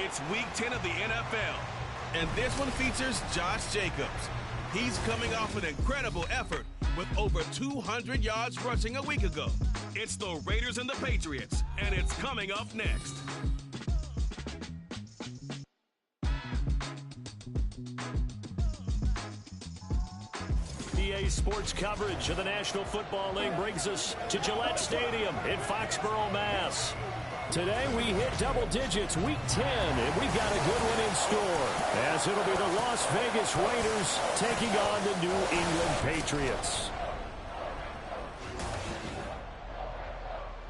It's Week 10 of the NFL, and this one features Josh Jacobs. He's coming off an incredible effort with over 200 yards rushing a week ago. It's the Raiders and the Patriots, and it's coming up next. EA Sports coverage of the National Football League brings us to Gillette Stadium in Foxborough, Mass. Today we hit double digits, Week 10, and we've got a good one in store, as it'll be the Las Vegas Raiders taking on the New England Patriots.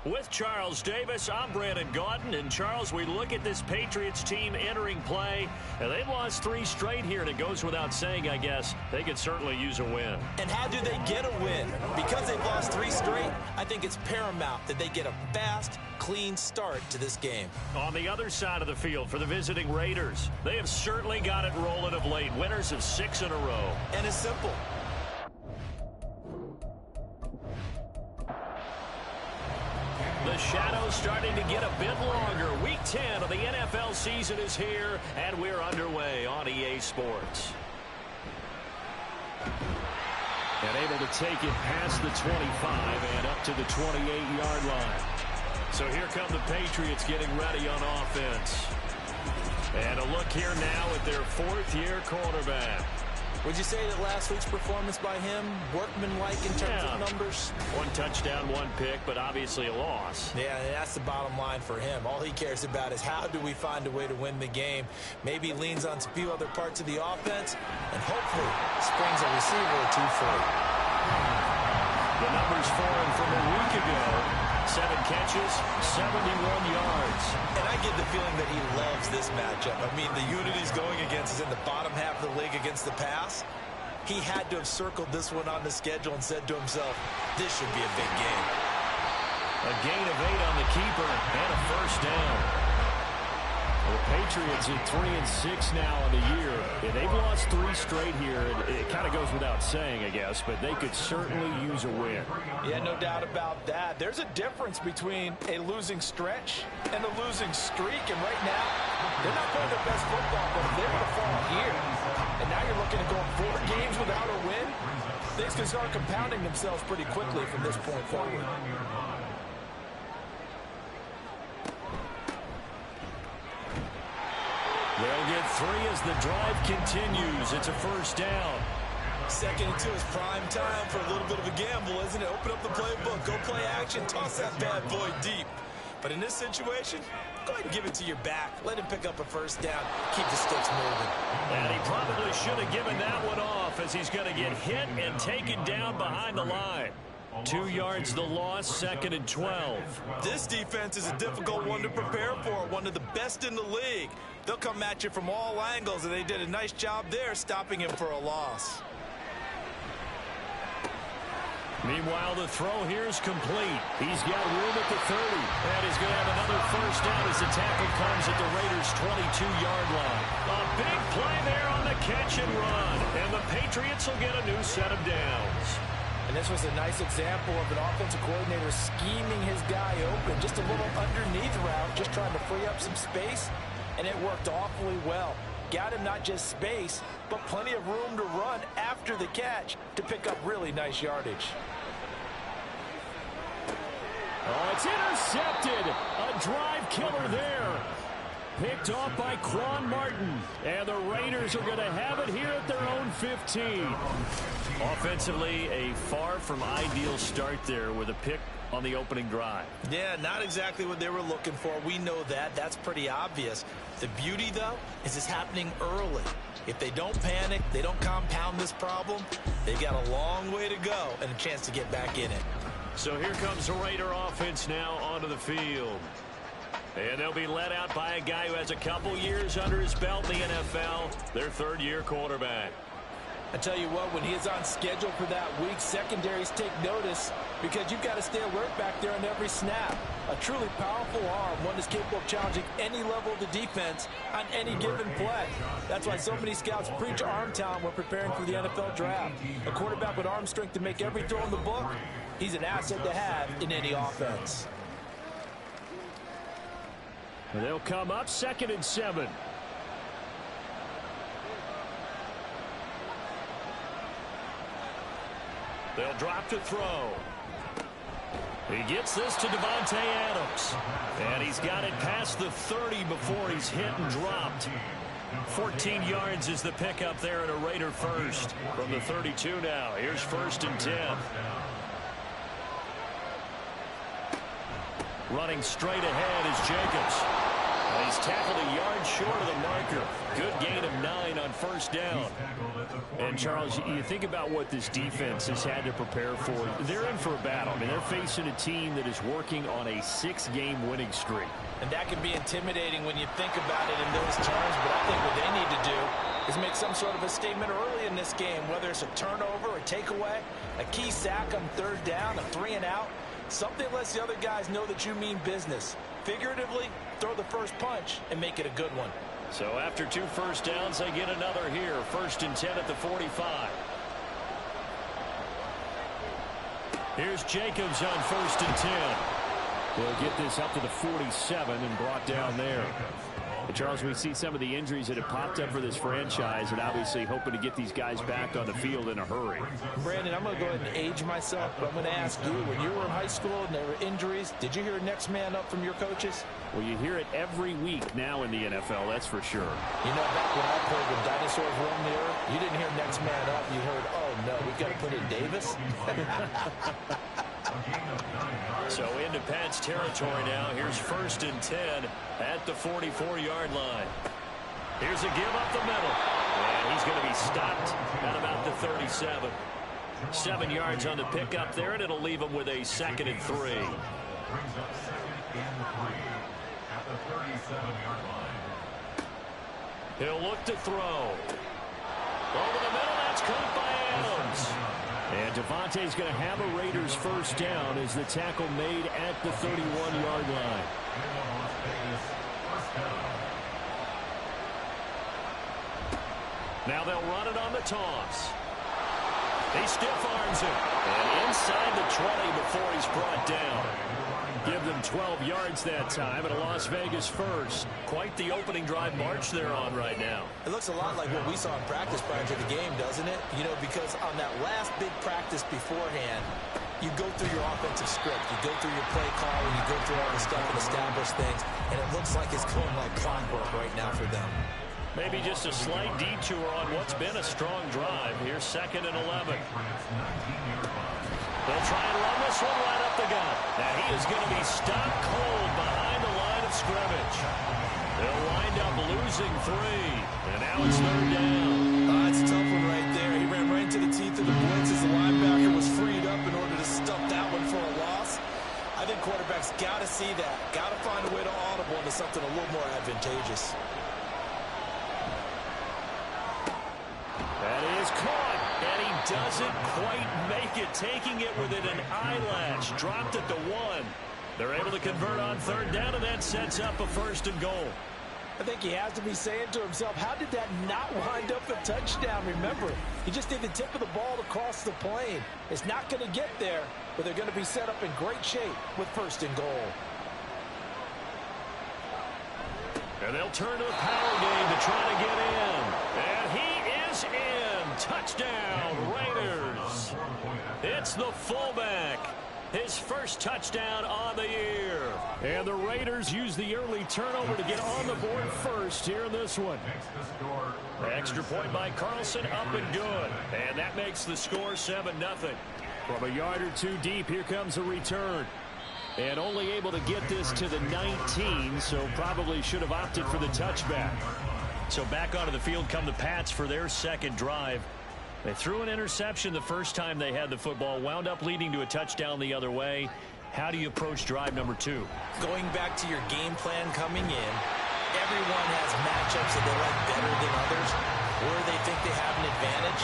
With Charles Davis, I'm Brandon Gaudin. And Charles, we look at this Patriots team entering play, and they've lost 3 straight here, and it goes without saying, I guess, they could certainly use a win. And how do they get a win? Because they've lost 3 straight, I think it's paramount that they get a fast, clean start to this game. On the other side of the field for the visiting Raiders, they have certainly got it rolling of late. Winners of 6 in a row. And it's simple. The shadow's starting to get a bit longer. Week 10 of the NFL season is here, and we're underway on EA Sports. And able to take it past the 25 and up to the 28-yard line. So here come the Patriots getting ready on offense. And a look here now at their 4th-year quarterback. Would you say that last week's performance by him, workmanlike in terms of numbers? 1 touchdown, 1 pick, but obviously a loss. Yeah, that's the bottom line for him. All he cares about is how do we find a way to win the game. Maybe leans on a few other parts of the offense, and hopefully springs a receiver or 2 free. The numbers for him from a week ago: 7 catches, 71 yards. And I get the feeling that he loves this matchup. I mean, the unit he's going against is in the bottom half of the league against the pass. He had to have circled this one on the schedule and said to himself, this should be a big game. A gain of 8 on the keeper and a first down. The Patriots at 3-6 now in the year, and they've lost 3 straight here. It kind of goes without saying, I guess, but they could certainly use a win. Yeah, no doubt about that. There's a difference between a losing stretch and a losing streak, and right now, they're not playing their best football, but if they were to fall here, and now you're looking at going 4 games without a win, things can start compounding themselves pretty quickly from this point forward. They'll get 3 as the drive continues. It's a first down. 2nd and 2 is prime time for a little bit of a gamble, isn't it? Open up the playbook, go play action, toss that bad boy deep. But in this situation, go ahead and give it to your back. Let him pick up a first down. Keep the sticks moving. And he probably should have given that one off, as he's going to get hit and taken down behind the line. 2 yards the loss, 2nd and 12. This defense is a difficult one to prepare for, one of the best in the league. They'll come at you from all angles, and they did a nice job there stopping him for a loss. Meanwhile, the throw here is complete. He's got room at the 30, and he's going to have another first down as the tackle comes at the Raiders' 22-yard line. A big play there on the catch and run, and the Patriots will get a new set of downs. And this was a nice example of an offensive coordinator scheming his guy open. Just a little underneath route, just trying to free up some space, and it worked awfully well. Got him not just space, but plenty of room to run after the catch to pick up really nice yardage. Oh, it's intercepted. A drive killer there. Picked off by Quan Martin. And the Raiders are going to have it here at their own 15. Offensively, a far from ideal start there with a pick on the opening drive. Yeah, not exactly what they were looking for. We know that. That's pretty obvious. The beauty, though, is it's happening early. If they don't panic, they don't compound this problem, they've got a long way to go and a chance to get back in it. So here comes the Raider offense now onto the field. And they'll be led out by a guy who has a couple years under his belt in the NFL, their 3rd-year quarterback. I tell you what, when he is on schedule for that week, secondaries take notice because you've got to stay alert back there on every snap. A truly powerful arm, one that's capable of challenging any level of the defense on any given play. That's why so many scouts preach arm talent when preparing for the NFL draft. A quarterback with arm strength to make every throw in the book, he's an asset to have in any offense. And they'll come up 2nd and 7. They'll drop to throw. He gets this to Davante Adams. And he's got it past the 30 before he's hit and dropped. 14 yards is the pickup there and a Raider first from the 32 now. Here's 1st and 10. Running straight ahead is Jacobs. He's tackled a yard short of the marker. Good gain of 9 on 1st down. And, Charles, you think about what this defense has had to prepare for. They're in for a battle. I mean, they're facing a team that is working on a 6-game winning streak. And that can be intimidating when you think about it in those terms. But I think what they need to do is make some sort of a statement early in this game, whether it's a turnover, a takeaway, a key sack on 3rd down, a 3-and-out. Something lets the other guys know that you mean business. Figuratively, throw the first punch and make it a good one. So after 2 first downs, they get another here. 1st and 10 at the 45. Here's Jacobs on 1st and 10. They'll get this up to the 47 and brought down there. And Charles, we see some of the injuries that have popped up for this franchise, and obviously hoping to get these guys back on the field in a hurry. Brandon, I'm going to go ahead and age myself, but I'm going to ask you, when you were in high school and there were injuries, did you hear next man up from your coaches? Well, you hear it every week now in the NFL, that's for sure. You know, back when I played when dinosaurs roamed the earth, you didn't hear next man up. You heard, oh, no, we've got to put in Davis. So into Pats territory now. Here's 1st and 10 at the 44-yard line. Here's a give up the middle. And he's going to be stopped at about the 37. 7 yards on the pickup there, and it'll leave him with a 2nd and 3. He'll look to throw. Over the middle, that's caught by Adams. And Davante's going to have a Raiders first down as the tackle made at the 31-yard line. Now they'll run it on the toss. He stiff arms it. And inside the 20 before he's brought down. Give them 12 yards that time and a Las Vegas first. Quite the opening drive march they're on right now. It looks a lot like what we saw in practice prior to the game, doesn't it? You know, because on that last big practice beforehand, you go through your offensive script. You go through your play call, and you go through all the stuff and establish things. And it looks like it's going like clockwork right now for them. Maybe just a slight detour on what's been a strong drive. Here's 2nd and 11. They'll try and run this one right up the gut. Now he is going to be stopped cold behind the line of scrimmage. They'll wind up losing 3. And now it's 3rd down. It's a tough one right there. He ran right into the teeth of the blitz as the linebacker was freed up in order to stuff that one for a loss. I think quarterbacks got to see that. Got to find a way to audible into something a little more advantageous. That is caught. And he doesn't quite make it, taking it within an eyelash. Dropped it to 1. They're able to convert on 3rd down, and that sets up a 1st and goal. I think he has to be saying to himself, how did that not wind up a touchdown? Remember, he just did the tip of the ball to cross the plane. It's not going to get there, but they're going to be set up in great shape with 1st and goal. And they'll turn to the power game to try to get in. And he is in. Touchdown, Raiders. It's the fullback. His first touchdown on the year. And the Raiders use the early turnover to get on the board first here in this one. Extra point by Carlson, up and good. And that makes the score 7-0. From a yard or 2 deep, here comes a return. And only able to get this to the 19, so probably should have opted for the touchback. So back onto the field come the Pats for their 2nd drive. They threw an interception the first time they had the football, wound up leading to a touchdown the other way. How do you approach drive number 2? Going back to your game plan coming in, everyone has matchups that they like better than others, where they think they have an advantage.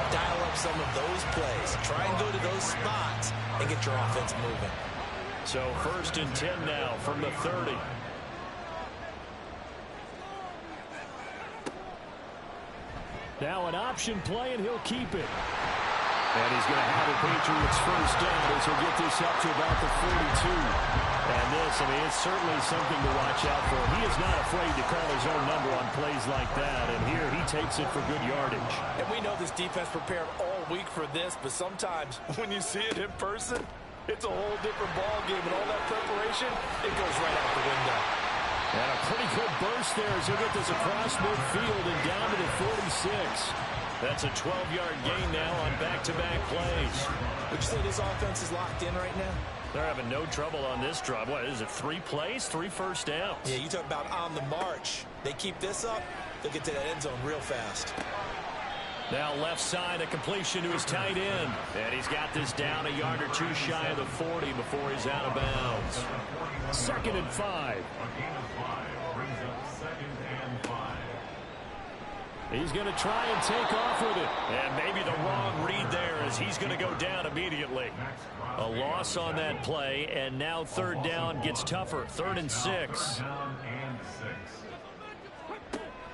Dial up some of those plays. Try and go to those spots and get your offense moving. So 1st and 10 now from the 30. Now an option play, and he'll keep it. And he's going to have a Patriots first down as he'll get this up to about the 42. And on this. I mean, it's certainly something to watch out for. He is not afraid to call his own number on plays like that, and here he takes it for good yardage. And we know this defense prepared all week for this, but sometimes when you see it in person, it's a whole different ball game, and all that preparation, it goes right out the window. And a pretty good burst there as he'll get this across midfield and down to the 46. That's a 12-yard gain now on back-to-back plays. Would you say this offense is locked in right now? They're having no trouble on this drive. What is it, 3 plays, 3 first downs? Yeah, you talk about on the march. They keep this up, they'll get to that end zone real fast. Now left side, a completion to his tight end. And he's got this down a yard or two shy of the 40 before he's out of bounds. 2nd and 5. He's going to try and take off with it. And maybe the wrong read there as he's going to go down immediately. A loss on that play, and now 3rd down gets tougher. 3rd and 6.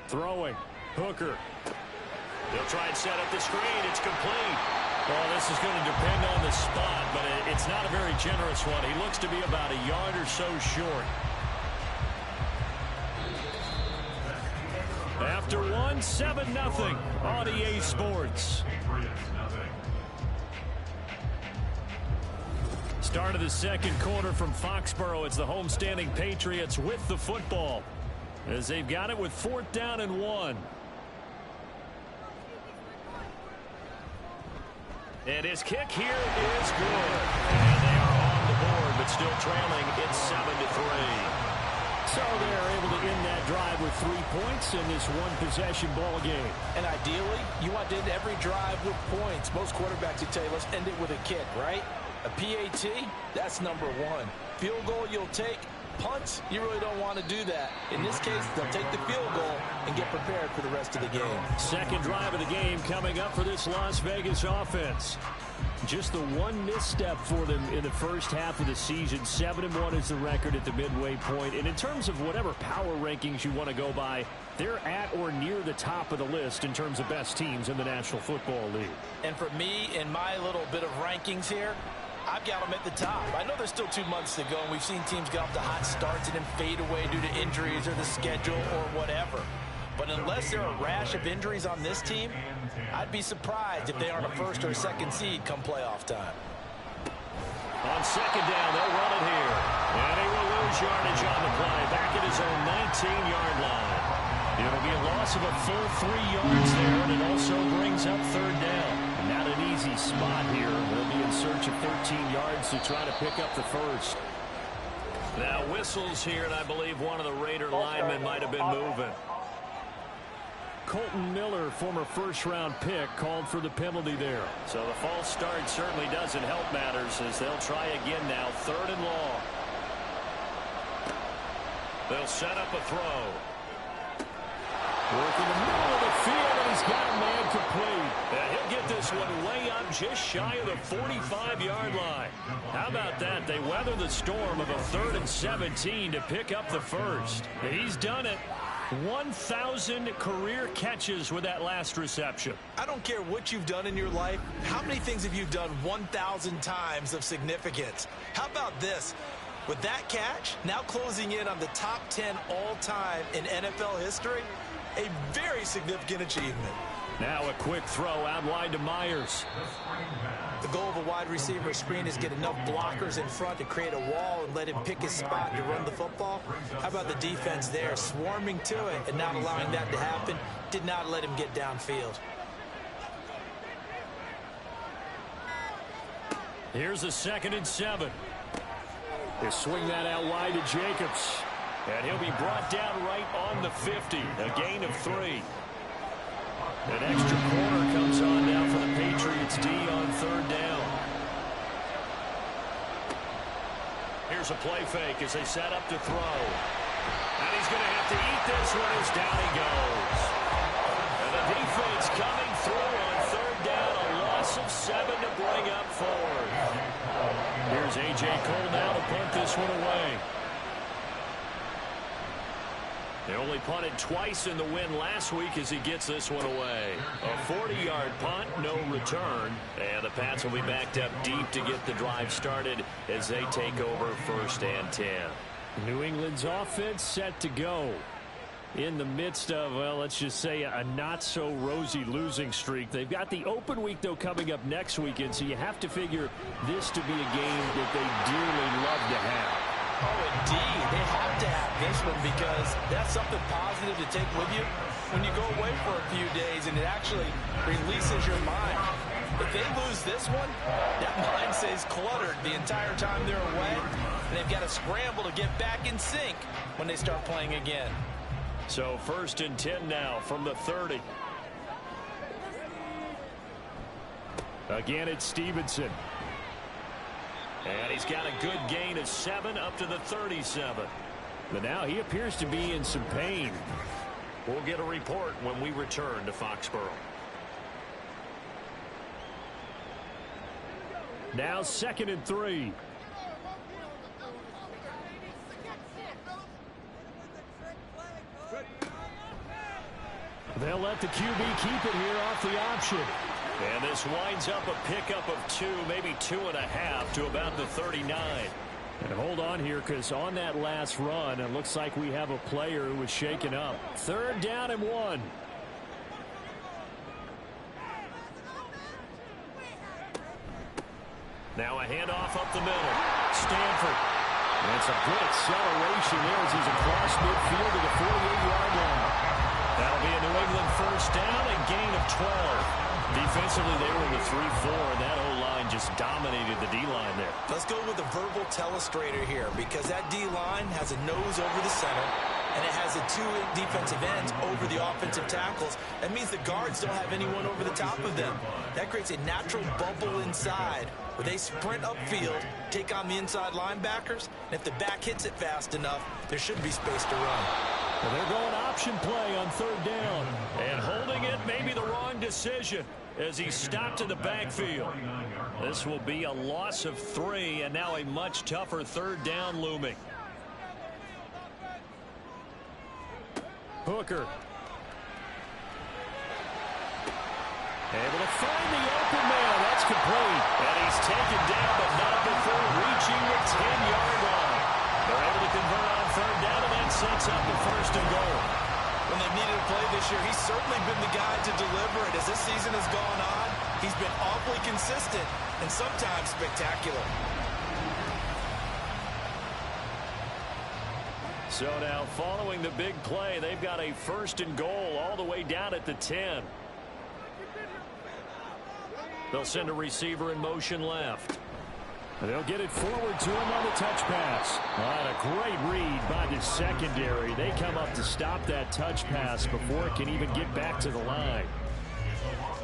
Throwing. Hooker. They'll try and set up the screen. It's complete. Well, this is going to depend on the spot, but it's not a very generous one. He looks to be about a yard or so short. After 1, 7-0 on EA Sports. Start of the 2nd quarter from Foxborough. It's the homestanding Patriots with the football as they've got it with 4th down and 1. And his kick here is good. And they are on the board, but still trailing. It's 7-3. So they're able to end that drive with 3 points in this one-possession ball game. And ideally, you want to end every drive with points. Most quarterbacks would tell you, let's end it with a kick, right? A PAT, that's number 1. Field goal you'll take. Punts, you really don't want to do that. In this case, they'll take the field goal and get prepared for the rest of the game. 2nd drive of the game coming up for this Las Vegas offense. Just the one misstep for them in the first half of the season. 7-1 is the record at the midway point. And in terms of whatever power rankings you want to go by, they're at or near the top of the list in terms of best teams in the National Football League. And for me, in my little bit of rankings here, I've got them at the top. I know there's still 2 months to go, and we've seen teams get off to hot starts and then fade away due to injuries or the schedule or whatever. But unless there are a rash of injuries on this team, I'd be surprised if they aren't a 1st or a 2nd seed come playoff time. On 2nd down, they'll run it here. And he will lose yardage on the play. Back at his own 19-yard line. It'll be a loss of a full 3 yards there, and it also brings up 3rd down. Not an easy spot here. They'll be in search of 13 yards to try to pick up the 1st. Now whistles here, and I believe one of the Raider linemen might have been moving. Colton Miller, former 1st-round pick, called for the penalty there. So the false start certainly doesn't help matters as they'll try again now. 3rd and long. They'll set up a throw. Working the middle of the field, and he's got a man complete. And he'll get this one way up just shy of the 45-yard line. How about that? They weather the storm of a 3rd and 17 to pick up the 1st. He's done it. 1,000 career catches with that last reception. I don't care what you've done in your life. How many things have you done 1,000 times of significance? How about this? With that catch, now closing in on the top 10 all-time in NFL history, a very significant achievement. Now a quick throw out wide to Myers. The goal of a wide receiver screen is get enough blockers in front to create a wall and let him pick his spot to run the football. How about the defense there, swarming to it and not allowing that to happen? Did not let him get downfield. Here's a 2nd and 7. They swing that out wide to Jacobs. And he'll be brought down right on the 50. A gain of 3. An extra corner comes on now for the Patriots D on 3rd down. Here's a play fake as they set up to throw. And he's going to have to eat this one as down he goes. And the defense coming through on 3rd down. A loss of 7 to bring up 4th. Here's A.J. Cole now to punt this one away. They only punted twice in the win last week as he gets this one away. A 40-yard punt, no return. And the Pats will be backed up deep to get the drive started as they take over 1st and 10. New England's offense set to go. In the midst of, well, let's just say a not-so-rosy losing streak. They've got the open week, though, coming up next weekend, so you have to figure this to be a game that they dearly love to have. Oh, indeed. They have to have this one because that's something positive to take with you when you go away for a few days, and it actually releases your mind. If they lose this one, that mind stays cluttered the entire time they're away, and they've got to scramble to get back in sync when they start playing again. So 1st and 10 now from the 30. Again, it's Stevenson. And he's got a good gain of 7 up to the 37. But now he appears to be in some pain. We'll get a report when we return to Foxborough. Now 2nd and 3. They'll let the QB keep it here off the option. And this winds up a pickup of 2, maybe 2.5 to about the 39. And hold on here, because on that last run, it looks like we have a player who was shaken up. 3rd down and 1. Now a handoff up the middle. Stanford. And it's a good acceleration there as he's across midfield to the 48-yard line. That'll be a New England 1st down and gain of 12. Defensively, they were in the 3-4, and that O-line just dominated the D-line there. Let's go with a verbal telestrator here because that D-line has a nose over the center, and it has the 2 defensive ends over the offensive tackles. That means the guards don't have anyone over the top of them. That creates a natural bubble inside where they sprint upfield, take on the inside linebackers, and if the back hits it fast enough, there should be space to run. Well, they're going option play on 3rd down. And holding it may be the wrong decision as he stopped in the backfield. This will be a loss of 3, and now a much tougher 3rd down looming. Hooker. Able to find the open man. That's complete. And he's taken down, but not before reaching the 10-yard line. They're able to convert on 3rd down, and that sets up the 1st and goal. When they've needed to play this year, he's certainly been the guy to deliver it. As this season has gone on, he's been awfully consistent and sometimes spectacular. So now following the big play, they've got a 1st and goal all the way down at the 10. They'll send a receiver in motion left. They'll get it forward to him on the touch pass. What a great read by the secondary. They come up to stop that touch pass before it can even get back to the line.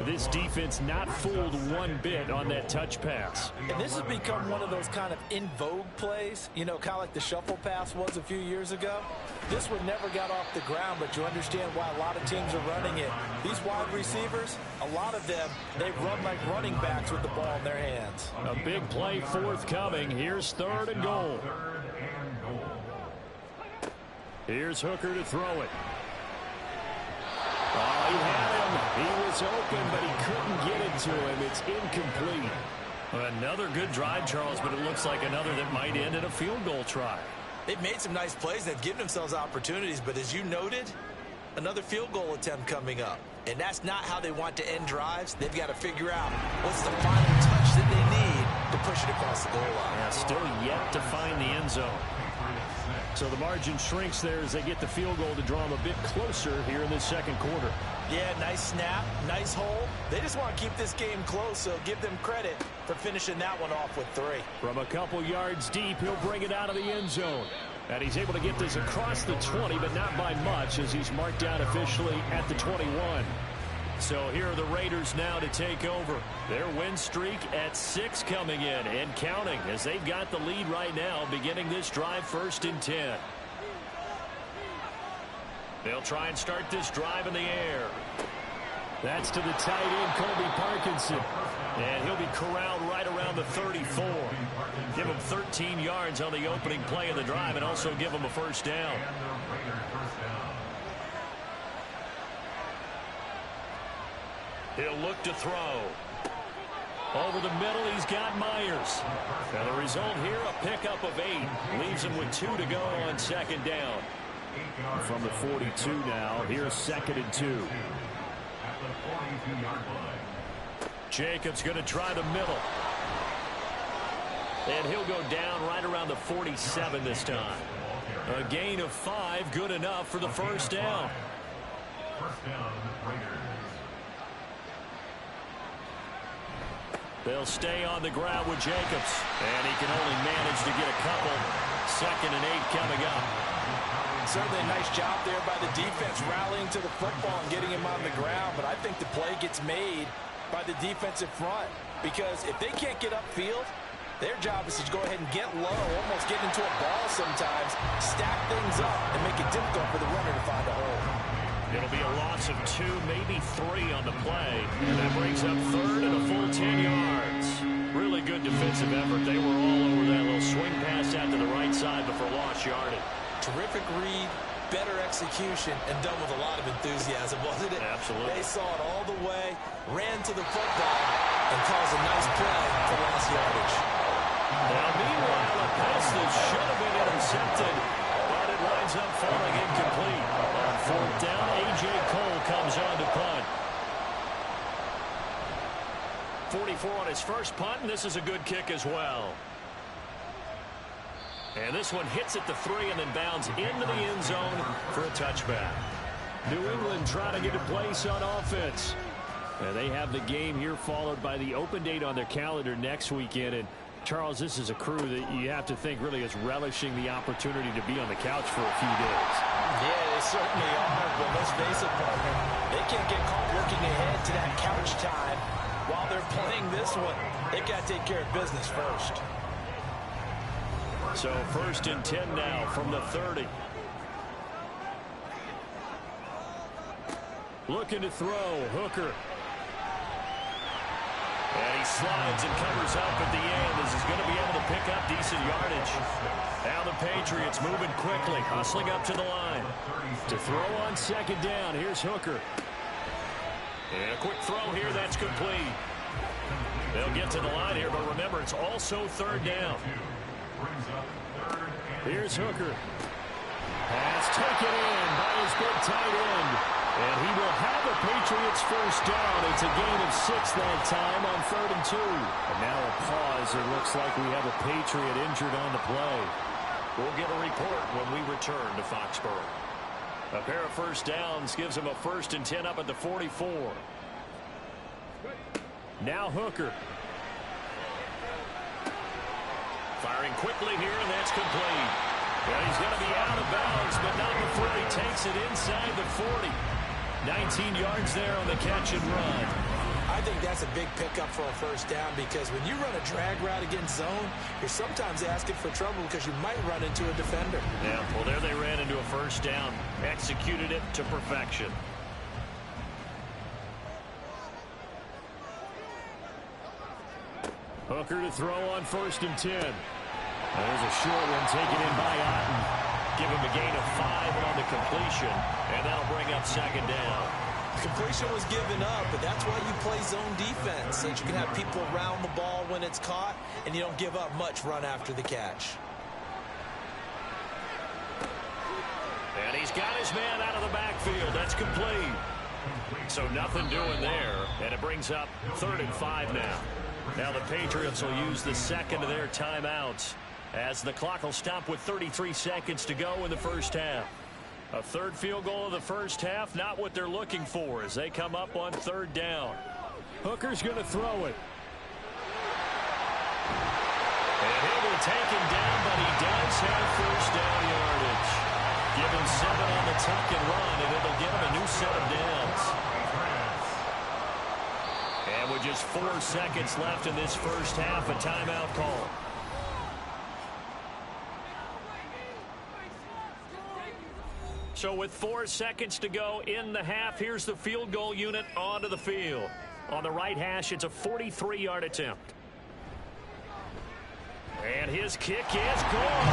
This defense not fooled one bit on that touch pass. And this has become one of those kind of in vogue plays, you know, kind of like the shuffle pass was a few years ago. This one never got off the ground, but you understand why a lot of teams are running it. These wide receivers, a lot of them, they run like running backs with the ball in their hands. A big play forthcoming. Here's 3rd and goal. Here's Hooker to throw it. Oh, he had him. He was open, but he couldn't get it to him. It's incomplete. Another good drive, Charles, but it looks like another that might end in a field goal try. They've made some nice plays. They've given themselves opportunities, but as you noted, another field goal attempt coming up. And that's not how they want to end drives. They've got to figure out what's the final touch that they need to push it across the goal line. Yeah, still yet to find the end zone. So the margin shrinks there as they get the field goal to draw them a bit closer here in the 2nd quarter. Yeah, nice snap, nice hole. They just want to keep this game close, so give them credit for finishing that one off with 3. From a couple yards deep, he'll bring it out of the end zone. And he's able to get this across the 20, but not by much as he's marked down officially at the 21. So here are the Raiders now to take over. Their win streak at 6 coming in and counting as they've got the lead right now beginning this drive 1st and 10. They'll try and start this drive in the air. That's to the tight end, Colby Parkinson. And he'll be corralled right around the 34. Give him 13 yards on the opening play of the drive and also give him a first down. He'll look to throw. Over the middle, he's got Myers. And the result here, a pickup of 8. Leaves him with 2 to go on second down. From the 42 now, here's 2nd and 2. Jacobs going to try the middle. And he'll go down right around the 47 this time. A gain of 5, good enough for the first down. They'll stay on the ground with Jacobs. And he can only manage to get a couple. 2nd and 8 coming up. Certainly a nice job there by the defense rallying to the football and getting him on the ground. But I think the play gets made by the defensive front. Because if they can't get upfield, their job is to go ahead and get low, almost get into a ball sometimes, stack things up, and make it difficult for the runner to find a hole. It'll be a loss of 2, maybe 3 on the play. And that brings up 3rd and a full 10 yards. Really good defensive effort. They were all over that little swing pass out to the right side before lost yardage. Terrific read, better execution, and done with a lot of enthusiasm, wasn't it? Absolutely. They saw it all the way, ran to the football, and caused a nice play for lost yardage. Now, meanwhile, a pass that should have been intercepted, but it winds up falling incomplete. On 4th down, A.J. Cole comes on to punt. 44 on his first punt, and this is a good kick as well. And this one hits at the 3 and then bounds into the end zone for a touchback. New England trying to get a place on offense. And they have the game here followed by the open date on their calendar next weekend. And Charles, this is a crew that you have to think really is relishing the opportunity to be on the couch for a few days. Yeah, they certainly are, but let's face it, partner. They can't get caught looking ahead to that couch time while they're playing this one. They got to take care of business first. So 1st and 10 now from the 30. Looking to throw, Hooker. And he slides and covers up at the end as he's going to be able to pick up decent yardage. Now the Patriots moving quickly, hustling up to the line. To throw on 2nd down, here's Hooker. And a quick throw here, that's complete. They'll get to the line here, but remember, it's also 3rd down. Here's Hooker. Pass taken in by his big tight end. And he will have a Patriots first down. It's a gain of 6 that time on 3rd and 2. And now a pause. It looks like we have a Patriot injured on the play. We'll get a report when we return to Foxborough. A pair of first downs gives him a 1st and 10 up at the 44. Now Hooker. Firing quickly here, and that's complete. Well, he's going to be out of bounds, but not before he takes it inside the 40. 19 yards there on the catch and run. I think that's a big pickup for a first down because when you run a drag route against zone, you're sometimes asking for trouble because you might run into a defender. Yeah, well, there they ran into a first down. Executed it to perfection. Hooker to throw on 1st and 10. There's a short one taken in by Otten. Give him a gain of 5 on the completion, and that'll bring up 2nd down. Completion was given up, but that's why you play zone defense, so that you can have people around the ball when it's caught, and you don't give up much run after the catch. And he's got his man out of the backfield. That's complete. So nothing doing there, and it brings up 3rd and 5 now. Now the Patriots will use the 2nd of their timeouts as the clock will stop with 33 seconds to go in the first half. A 3rd field goal of the first half, not what they're looking for as they come up on 3rd down. Hooker's going to throw it. And he'll be taken down, but he does have first down yardage. Give him 7 on the tuck and run, and it'll give him a new set of downs. And with just 4 seconds left in this first half, a timeout call. So with 4 seconds to go in the half, here's the field goal unit onto the field. On the right hash, it's a 43-yard attempt. And his kick is good.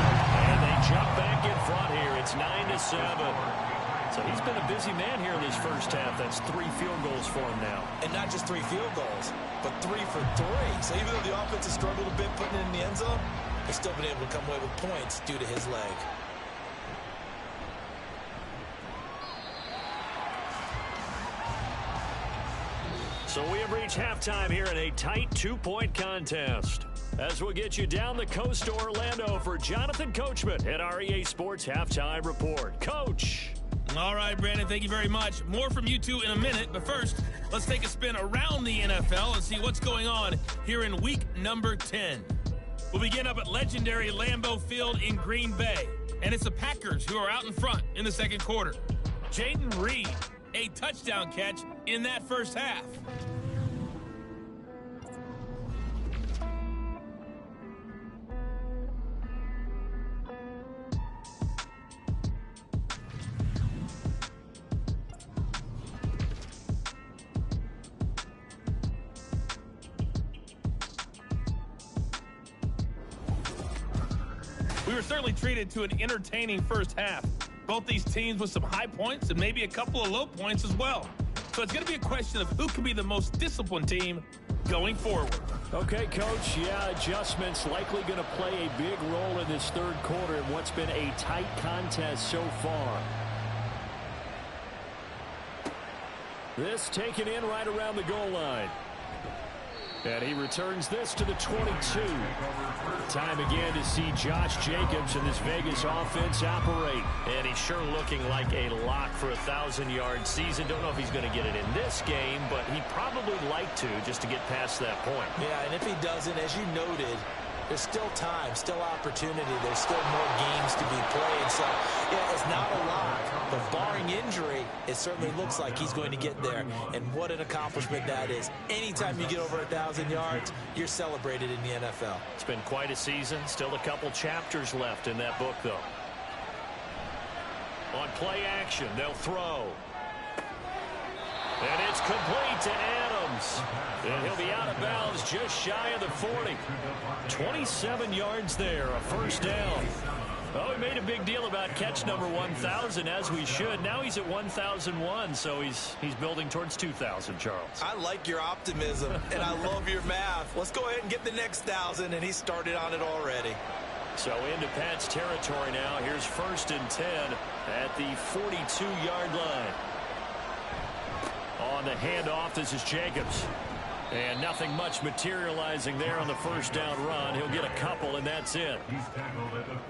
And they jump back in front here. It's 9-7. So he's been a busy man here in this first half. That's 3 field goals for him now. And not just 3 field goals, but 3 for 3. So even though the offense has struggled a bit putting it in the end zone, they've still been able to come away with points due to his leg. So we have reached halftime here in a tight 2-point contest. As we'll get you down the coast to Orlando for Jonathan Coachman at our EA Sports Halftime Report. Coach. All right, Brandon, thank you very much. More from you two in a minute, but first, let's take a spin around the NFL and see what's going on here in week number 10. We'll begin up at legendary Lambeau Field in Green Bay, and it's the Packers who are out in front in the second quarter. Jaden Reed, a touchdown catch in that first half. We were certainly treated to an entertaining first half. Both these teams with some high points and maybe a couple of low points as well. So it's going to be a question of who can be the most disciplined team going forward. Okay, Coach. Yeah, adjustments likely going to play a big role in this third quarter in what's been a tight contest so far. This taken in right around the goal line. And he returns this to the 22. Time again to see Josh Jacobs and this Vegas offense operate. And he's sure looking like a lock for a 1,000-yard season. Don't know if he's going to get it in this game, but he'd probably like to just to get past that point. Yeah, and if he doesn't, as you noted, there's still time, still opportunity. There's still more games to be played. So, yeah, it's not a lock. But barring injury, it certainly looks like he's going to get there. And what an accomplishment that is. Anytime you get over 1,000 yards, you're celebrated in the NFL. It's been quite a season. Still a couple chapters left in that book, though. On play action, they'll throw. And it's complete to Adams. And he'll be out of bounds just shy of the 40. 27 yards there, a first down. Oh, we made a big deal about catch number 1,000, as we should. Now he's at 1,001, so he's building towards 2,000, Charles. I like your optimism, and I love your math. Let's go ahead and get the next 1,000, and he started on it already. So into Pat's territory now. Here's 1st and 10 at the 42-yard line. On the handoff, this is Jacobs. And nothing much materializing there on the first down run. He'll get a couple, and that's it.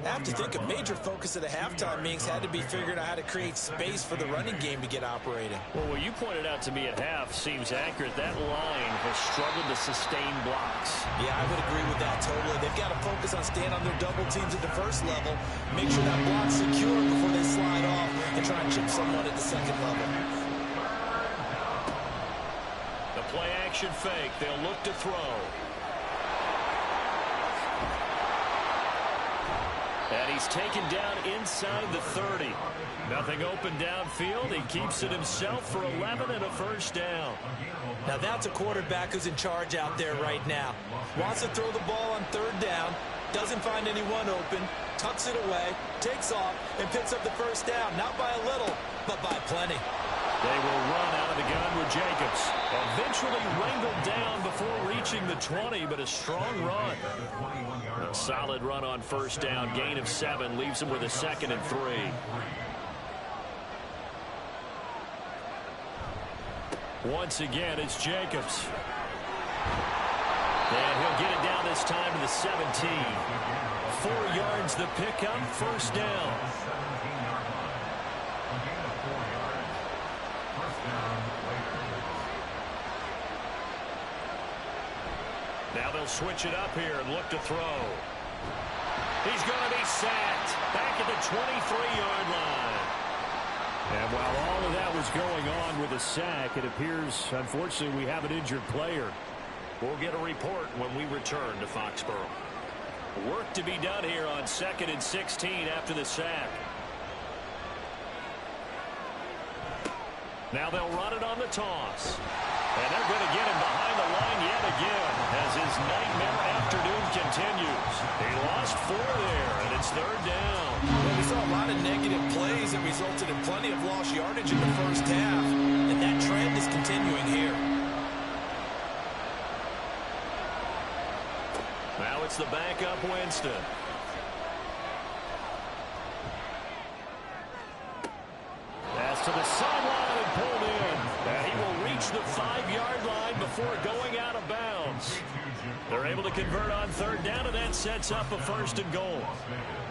I have to think a major focus of the halftime meetings had to be figuring out how to create space for the running game to get operating. Well, what you pointed out to me at half seems accurate. That line has struggled to sustain blocks. Yeah, I would agree with that totally. They've got to focus on staying on their double teams at the first level, make sure that block's secure before they slide off and try and chip someone at the second level. Play action fake. They'll look to throw. And he's taken down inside the 30. Nothing open downfield. He keeps it himself for 11 and a first down. Now that's a quarterback who's in charge out there right now. Wants to throw the ball on 3rd down. Doesn't find anyone open. Tucks it away. Takes off and picks up the first down. Not by a little, but by plenty. They will run out of the gun with Jacobs. Eventually wrangled down before reaching the 20, but a strong run. A solid run on first down. Gain of 7 leaves him with a 2nd and 3. Once again, it's Jacobs. And he'll get it down this time to the 17. 4 yards the pickup, first down. Now they'll switch it up here and look to throw. He's going to be sacked back at the 23-yard line. And while all of that was going on with a sack, it appears, unfortunately, we have an injured player. We'll get a report when we return to Foxborough. Work to be done here on 2nd and 16 after the sack. Now they'll run it on the toss. And they're going to get him behind the line yet again as his nightmare afternoon continues. He lost 4 there, and it's 3rd down. Well, we saw a lot of negative plays that resulted in plenty of lost yardage in the first half, and that trend is continuing here. Now it's the backup Winston. Pass to the sideline and pulled in. And he will reach the 5-yard line before going out of bounds. They're able to convert on 3rd down, and that sets up a 1st and goal.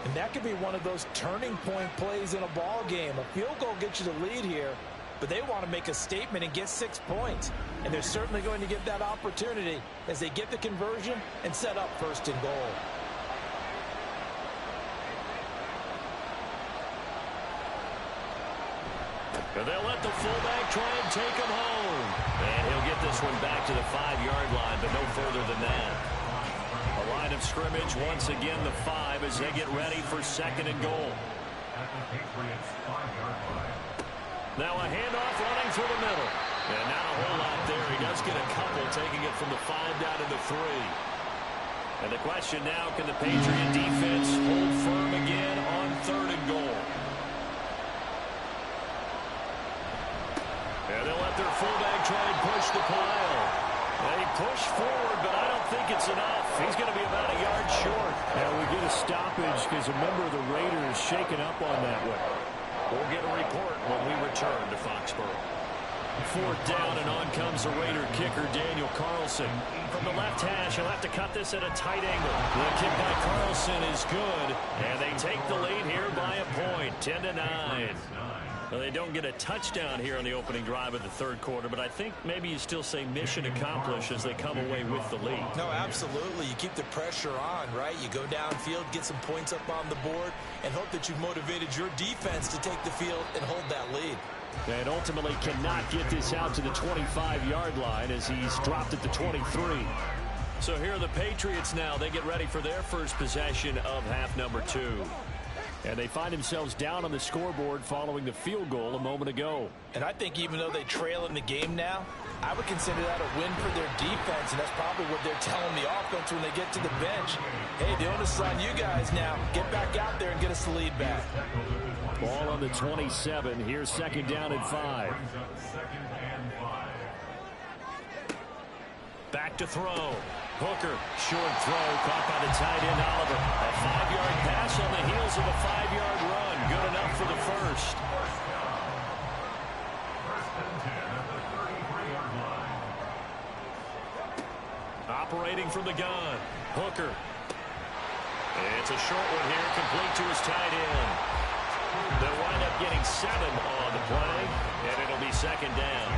And that could be one of those turning point plays in a ball game. A field goal gets you the lead here, but they want to make a statement and get 6 points. And they're certainly going to get that opportunity as they get the conversion and set up 1st and goal. And they'll let the fullback try and take him home. And he'll get this one back to the 5-yard line, but no further than that. A line of scrimmage, once again the 5 as they get ready for 2nd and goal. Now a handoff running through the middle. And not a whole lot there. He does get a couple, taking it from the 5 down to the 3. And the question now, can the Patriot defense hold firm again on 3rd and goal? And they'll let their fullback try and push the pile. They push forward, but I don't think it's enough. He's going to be about a yard short. Now we get a stoppage because a member of the Raiders shaken up on that one. We'll get a report when we return to Foxborough. 4th down, and on comes the Raider kicker, Daniel Carlson. From the left hash, he'll have to cut this at a tight angle. The kick by Carlson is good, and they take the lead here by a point, 10-9. Well, they don't get a touchdown here on the opening drive of the 3rd quarter, but I think maybe you still say mission accomplished as they come away with the lead. No, absolutely. You keep the pressure on, right? You go downfield, get some points up on the board, and hope that you've motivated your defense to take the field and hold that lead. And ultimately cannot get this out to the 25-yard line as he's dropped at the 23. So here are the Patriots now. They get ready for their first possession of half number 2. And they find themselves down on the scoreboard following the field goal a moment ago. And I think even though they trail in the game now, I would consider that a win for their defense, and that's probably what they're telling the offense when they get to the bench. Hey, the onus is on you guys now. Get back out there and get us the lead back. Ball on the 27. Here's 2nd down and 5. Back to throw. Hooker, short throw, caught by the tight end Oliver. A 5-yard pass on the heels of a 5-yard run. Good enough for the 1st. Operating from the gun. Hooker. It's a short one here, complete to his tight end. They'll wind up getting 7 on the play, and it'll be 2nd down.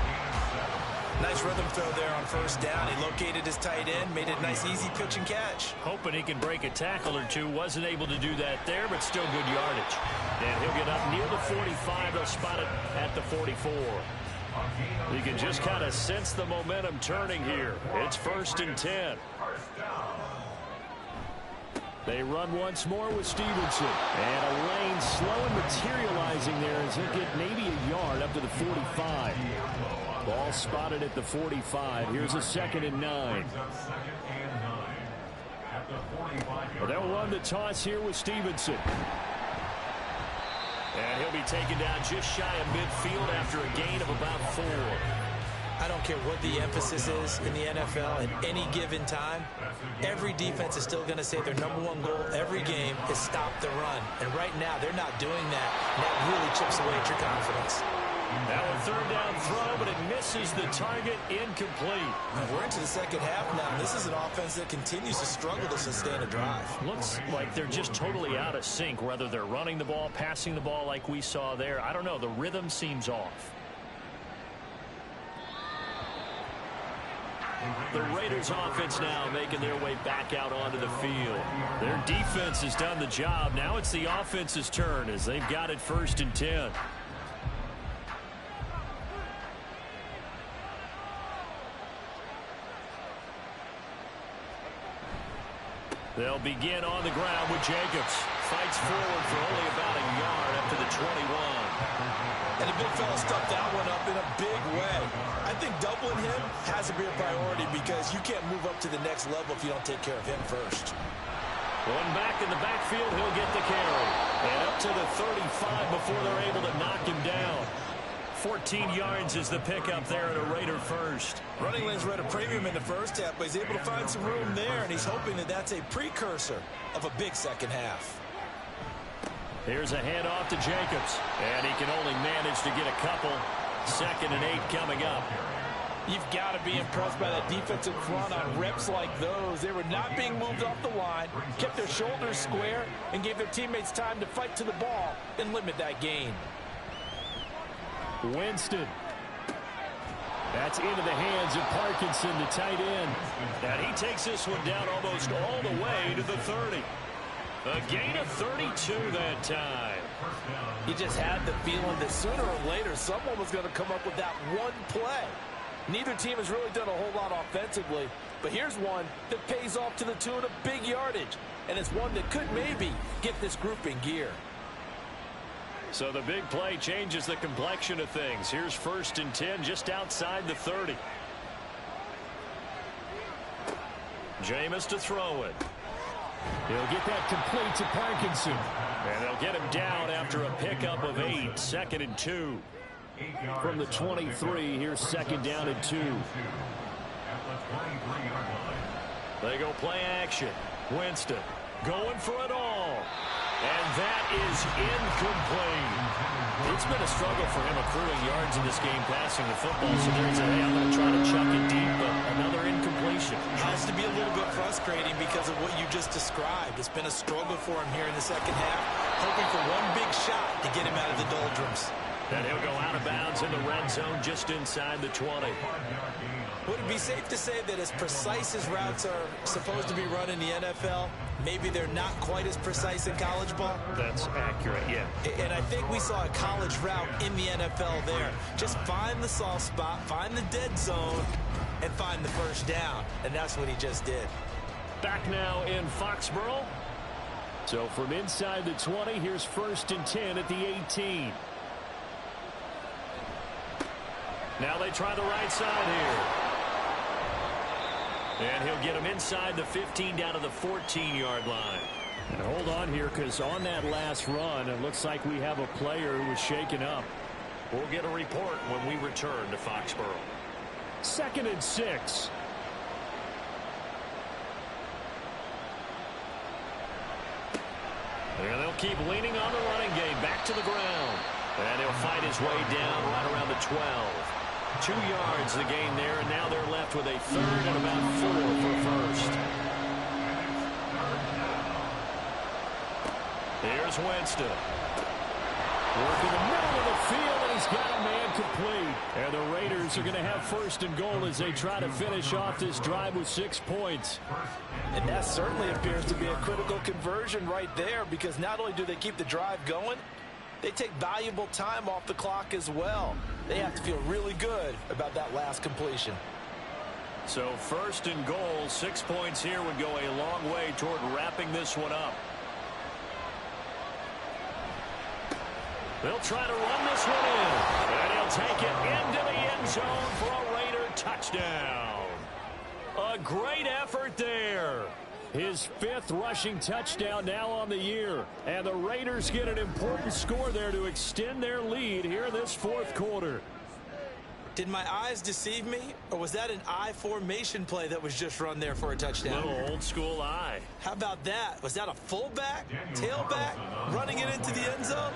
Nice rhythm throw there on 1st down. He located his tight end, made it a nice easy pitch and catch. Hoping he can break a tackle or two. Wasn't able to do that there, but still good yardage. And he'll get up near the 45. They'll spot it at the 44. You can just kind of sense the momentum turning here. It's 1st and 10. They run once more with Stevenson. And a lane slow and materializing there as he'll get maybe a yard up to the 45. Ball spotted at the 45. Here's a 2nd and 9. Well, they'll run the toss here with Stevenson. And he'll be taken down just shy of midfield after a gain of about 4. I don't care what the emphasis is in the NFL at any given time. Every defense is still going to say their #1 goal every game is stop the run. And right now, they're not doing that. And that really chips away at your confidence. Now a 3rd down throw, but it misses the target, incomplete. We're into the 2nd half now. This is an offense that continues to struggle to sustain a drive. Looks like they're just totally out of sync, whether they're running the ball, passing the ball like we saw there. I don't know. The rhythm seems off. The Raiders offense now making their way back out onto the field. Their defense has done the job. Now it's the offense's turn as they've got it 1st and 10. They'll begin on the ground with Jacobs. Fights forward for only about a yard up to the 21. And the big fella stuffed that one up in a big way. I think doubling him has to be a priority because you can't move up to the next level if you don't take care of him first. One back in the backfield, he'll get the carry. And up to the 35 before they're able to knock him down. 14 yards is the pickup there at a Raider first. Running lanes were at a premium in the first half, but he's able to find some room there, and he's hoping that that's a precursor of a big second half. Here's a handoff to Jacobs, and he can only manage to get a couple. 2nd and 8 coming up. You've got to be impressed by that defensive front on reps like those. They were not being moved off the line, kept their shoulders square, and gave their teammates time to fight to the ball and limit that gain. Winston. That's into the hands of Parkinson, the tight end. And he takes this one down almost all the way to the 30. A gain of 32 that time. He just had the feeling that sooner or later someone was going to come up with that one play. Neither team has really done a whole lot offensively, but here's one that pays off to the tune of big yardage, and it's one that could maybe get this group in gear. So the big play changes the complexion of things. Here's 1st and 10 just outside the 30. Jameis to throw it. He'll get that complete to Parkinson. And they'll get him down after a pickup of 8. 2nd and 2. From the 23, here's 2nd down and 2. They go play action. Winston going for it all. And that is incomplete. It's been a struggle for him accruing yards in this game passing the football. So there's a, hey, I'm going to try to chuck it deep, but another incompletion. Has to be a little bit frustrating because of what you just described. It's been a struggle for him here in the second half, hoping for one big shot to get him out of the doldrums. And he'll go out of bounds in the red zone just inside the 20. Would it be safe to say that as precise as routes are supposed to be run in the NFL, maybe they're not quite as precise in college ball? That's accurate, yeah. And I think we saw a college route in the NFL there. Just find the soft spot, find the dead zone, and find the first down. And that's what he just did. Back now in Foxborough. So from inside the 20, here's 1st and 10 at the 18. Now they try the right side here. And he'll get him inside the 15 down to the 14-yard line. And hold on here, because on that last run, it looks like we have a player who was shaken up. We'll get a report when we return to Foxborough. 2nd and 6. And they'll keep leaning on the running game. Back to the ground. And he'll fight his way down right around the 12. 2 yards the gain there, and now they're left with a 3rd and about 4 for 1st. Here's Winston. Working the middle of the field, and he's got a man complete. And the Raiders are going to have 1st and goal as they try to finish off this drive with 6 points. And that certainly appears to be a critical conversion right there, because not only do they keep the drive going, they take valuable time off the clock as well. They have to feel really good about that last completion. So 1st and goal, 6 points here would go a long way toward wrapping this one up. They'll try to run this one in. And he'll take it into the end zone for a Raider touchdown. A great effort there. His 5th rushing touchdown now on the year. And the Raiders get an important score there to extend their lead here in this 4th quarter. Did my eyes deceive me, or was that an I formation play that was just run there for a touchdown? Little old school eye. How about that? Was that a fullback, tailback, running it into the end zone?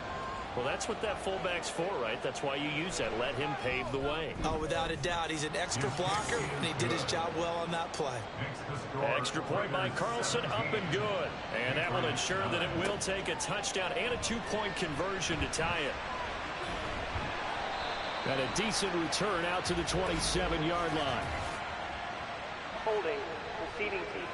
Well, that's what that fullback's for, right? That's why you use that. Let him pave the way. Oh, without a doubt. He's an extra blocker, and he did his job well on that play. Extra point by Carlson, up and good. And that will ensure that it will take a touchdown and a 2-point conversion to tie it. And a decent return out to the 27-yard line. Holding, receiving team.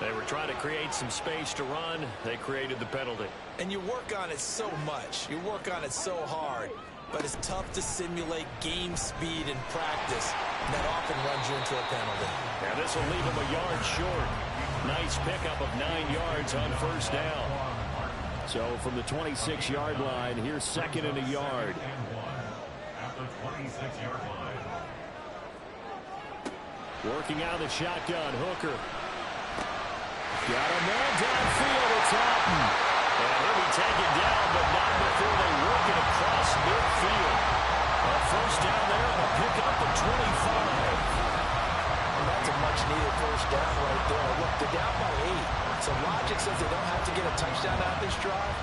They were trying to create some space to run. They created the penalty. And you work on it so much. You work on it so hard. But it's tough to simulate game speed in practice. That often runs you into a penalty. Now this will leave him a yard short. Nice pickup of 9 yards on first down. So from the 26-yard line, here's second and a yard. Working out of the shotgun, Hooker. Got a man downfield, it's Alton. And he'll be taken down, but not before they work it across midfield. A first down there and a pickup of 25. And that's a much-needed first down right there. Look, they're down by 8. So logic says they don't have to get a touchdown out of this drive.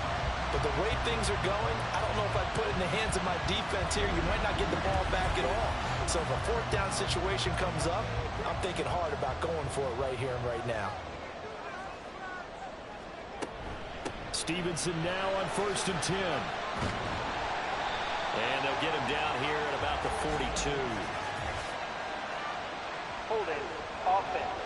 But the way things are going, I don't know if I put it in the hands of my defense here. You might not get the ball back at all. So if a fourth down situation comes up, I'm thinking hard about going for it right here and right now. Stevenson now on 1st and 10. And they'll get him down here at about the 42. Holding. Offense.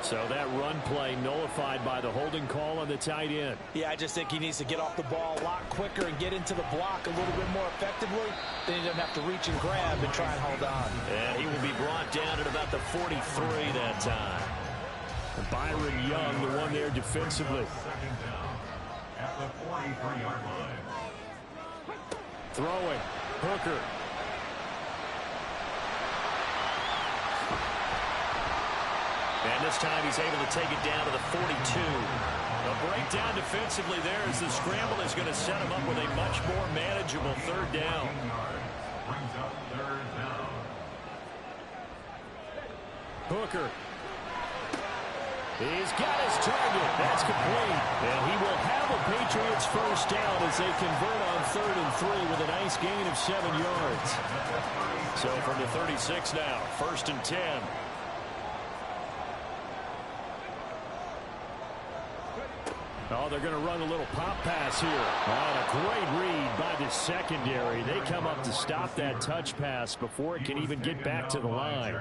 So that run play nullified by the holding call on the tight end. Yeah, I just think he needs to get off the ball a lot quicker and get into the block a little bit more effectively. Then he doesn't have to reach and grab and try and hold on. And he will be brought down at about the 43 that time. Byron Young, the one there defensively. Throwing. Hooker. And this time he's able to take it down to the 42. A breakdown defensively there as the scramble is going to set him up with a much more manageable third down. Hooker. He's got his target. That's complete. And he will have a Patriots first down as they convert on 3rd and 3 with a nice gain of 7 yards. So from the 36 now, 1st and 10. Oh, they're going to run a little pop pass here. And a great read by the secondary. They come up to stop that touch pass before it can even get back to the line.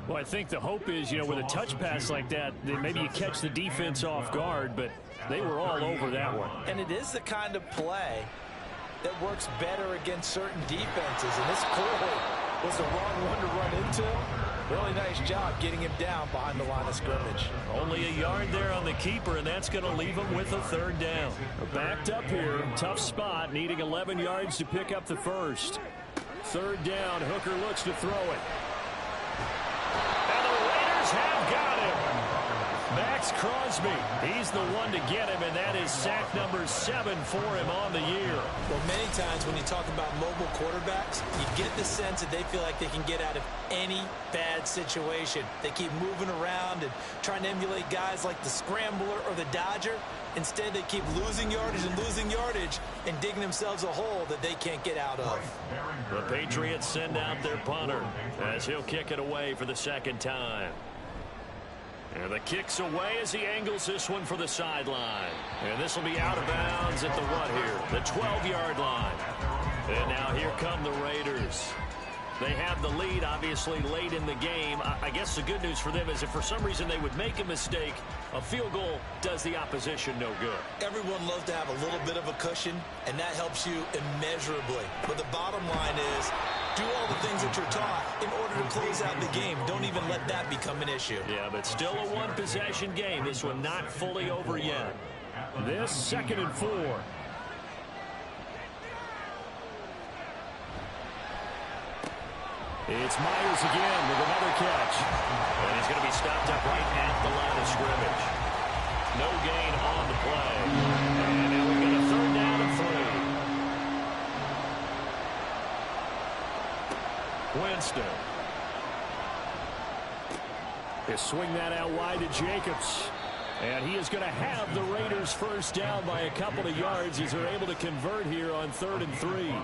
Well, I think the hope is, you know, with a touch pass like that, maybe you catch the defense off guard, but they were all over that one. And it is the kind of play that works better against certain defenses. And this clearly was the wrong one to run into. Really nice job getting him down behind the line of scrimmage. Only a yard there on the keeper, and that's going to leave him with a 3rd down. Backed up here, tough spot, needing 11 yards to pick up the first. 3rd down, Hooker looks to throw it. And the Raiders have got him. Max Crosby, he's the one to get him, and that is sack number 7 for him on the year. Well, many times when you talk about mobile quarterbacks, you get the sense that they feel like they can get out of any bad situation. They keep moving around and trying to emulate guys like the Scrambler or the Dodger. Instead, they keep losing yardage and digging themselves a hole that they can't get out of. The Patriots send out their punter as he'll kick it away for the 2nd time. And the kick's away as he angles this one for the sideline. And this will be out of bounds at the what here? The 12-yard line. And now here come the Raiders. They have the lead, obviously, late in the game. I guess the good news for them is if for some reason they would make a mistake, a field goal does the opposition no good. Everyone loves to have a little bit of a cushion, and that helps you immeasurably. But the bottom line is, do all the things that you're taught in order to close out the game. Don't even let that become an issue. Yeah, but still a one-possession game. This one not fully over yet. This 2nd and 4. It's Myers again with another catch. And he's going to be stopped up right at the line of scrimmage. No gain on the play. And now we've got a 3rd down and 3. Winston. They swing that out wide to Jacobs. And he is going to have the Raiders first down by a couple of yards as they're able to convert here on 3rd and 3.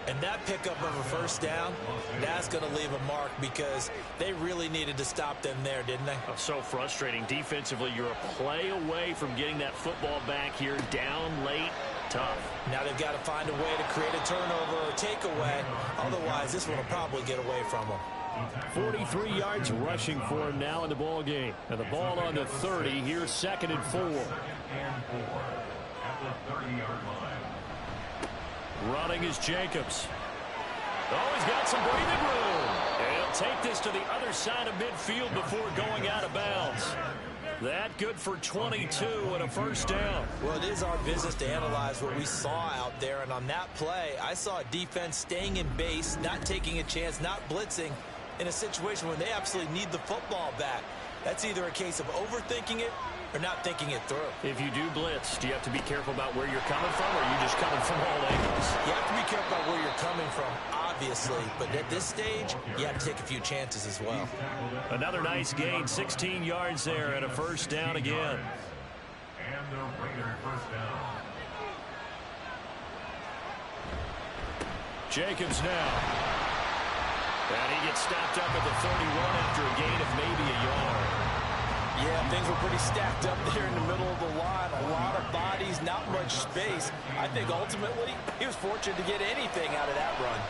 And that pickup of a first down, that's going to leave a mark because they really needed to stop them there, didn't they? Oh, so frustrating. Defensively, you're a play away from getting that football back here down late. Tough. Now they've got to find a way to create a turnover or takeaway. Otherwise, this one will probably get away from them. 43 yards rushing for him now in the ball game. And the ball on the 30. Here's 2nd and 4. Running is Jacobs. Oh, he's got some breathing room. He'll take this to the other side of midfield before going out of bounds. That good for 22 and a first down. Well, it is our business to analyze what we saw out there, and on that play, I saw a defense staying in base, not taking a chance, not blitzing in a situation where they absolutely need the football back. That's either a case of overthinking it or not thinking it through. If you do blitz, do you have to be careful about where you're coming from, or are you just coming from all angles? You have to be careful about where you're coming from, obviously, but at this stage, you have to take a few chances as well. Another nice gain, 16 yards there, and a first down again. And the Raiders first down. Jacobs now. And he gets stopped up at the 31 after a gain of maybe a yard. Yeah, things were pretty stacked up there in the middle of the line. A lot of bodies, not much space. I think ultimately he was fortunate to get anything out of that run.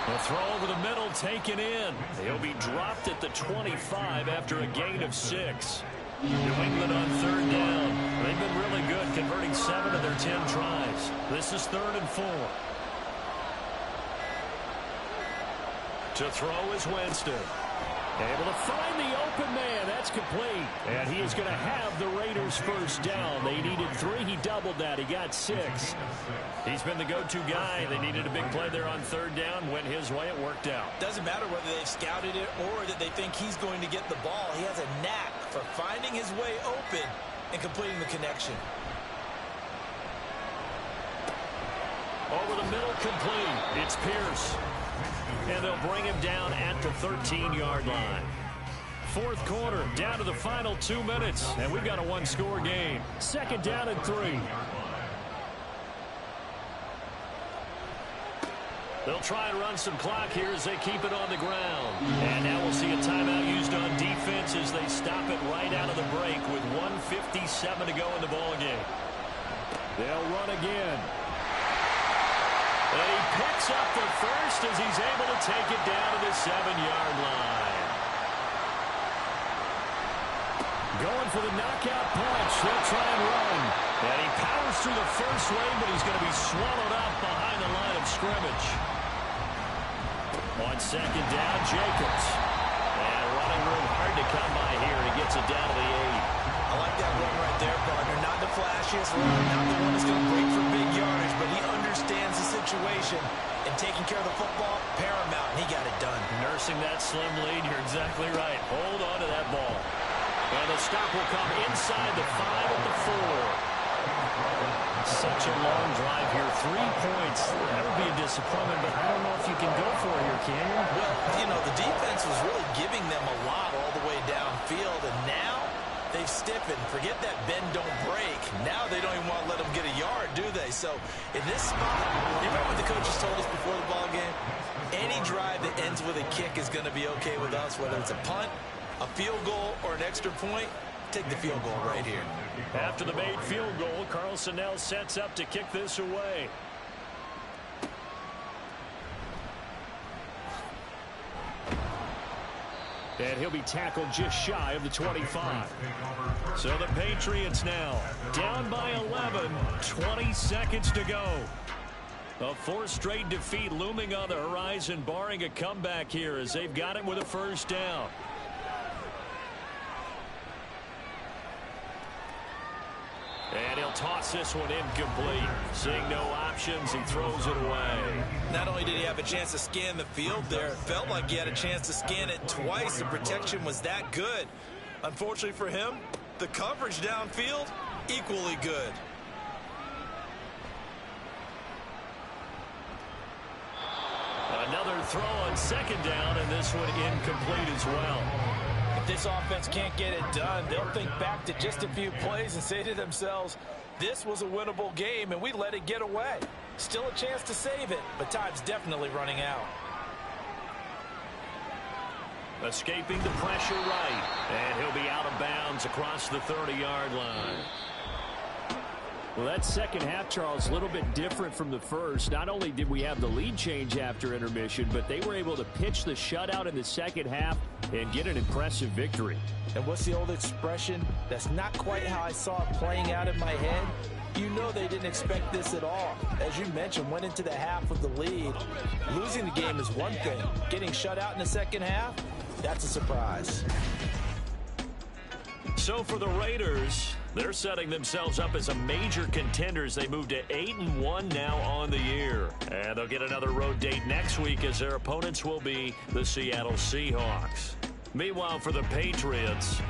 The throw over the middle taken in. He'll be dropped at the 25 after a gain of 6. New England on third down. They've been really good, converting 7 of their 10 tries. This is 3rd and 4. To throw is Winston. Able to find the open man. That's complete. And he is going to have the Raiders first down. They needed 3. He doubled that. He got 6. He's been the go-to guy. They needed a big play there on third down. Went his way. It worked out. Doesn't matter whether they've scouted it or that they think he's going to get the ball. He has a knack for finding his way open and completing the connection. Over the middle, complete. It's Pierce. And they'll bring him down at the 13-yard line. 4th quarter, down to the final 2 minutes, and we've got a 1-score game. 2nd down and 3. They'll try and run some clock here as they keep it on the ground. And now we'll see a timeout used on defense as they stop it right out of the break with 1:57 to go in the ballgame. They'll run again. And he picks up the first as he's able to take it down to the 7-yard line. Going for the knockout punch. They'll try and run. And he powers through the first lane, but he's going to be swallowed up behind the line of scrimmage. On 2nd down, Jacobs. And running room hard to come by here. He gets it down to the 8. I like that run right there, partner. Not the flashiest run, not the one that's going to break for big yardage, but he understands the situation, and taking care of the football, paramount, and he got it done. Nursing that slim lead, you're exactly right. Hold on to that ball. And the stop will come inside the 5 at the 4. Such a long drive here. 3 points. That would be a disappointment, but I don't know if you can go for it here, can you? Well, you know, the defense was really giving them a lot all the way downfield, and now they've stiffened. Forget that bend, don't break. Now they don't even want to let them get a yard, do they? So in this spot, you remember what the coaches told us before the ball game? Any drive that ends with a kick is going to be okay with us, whether it's a punt, a field goal, or an extra point. Take the field goal right here. After the made field goal, Carlson now sets up to kick this away. And he'll be tackled just shy of the 25. So the Patriots now down by 11, 20 seconds to go. A 4th straight defeat looming on the horizon, barring a comeback here as they've got it with a first down. And he'll toss this one incomplete. Seeing no options, he throws it away. Not only did he have a chance to scan the field there, it felt like he had a chance to scan it twice. The protection was that good. Unfortunately for him, the coverage downfield, equally good. Another throw on 2nd down, and this one incomplete as well. If this offense can't get it done, they'll think back to just a few plays and say to themselves, this was a winnable game, and we let it get away. Still a chance to save it, but time's definitely running out. Escaping the pressure right, and he'll be out of bounds across the 30-yard line. Well, that second half, Charles, a little bit different from the first. Not only did we have the lead change after intermission, but they were able to pitch the shutout in the second half and get an impressive victory. And what's the old expression? That's not quite how I saw it playing out in my head. You know they didn't expect this at all. As you mentioned, went into the half with the lead. Losing the game is one thing. Getting shut out in the second half, that's a surprise. So for the Raiders, they're setting themselves up as a major contender as they move to 8-1 now on the year. And they'll get another road date next week as their opponents will be the Seattle Seahawks. Meanwhile, for the Patriots,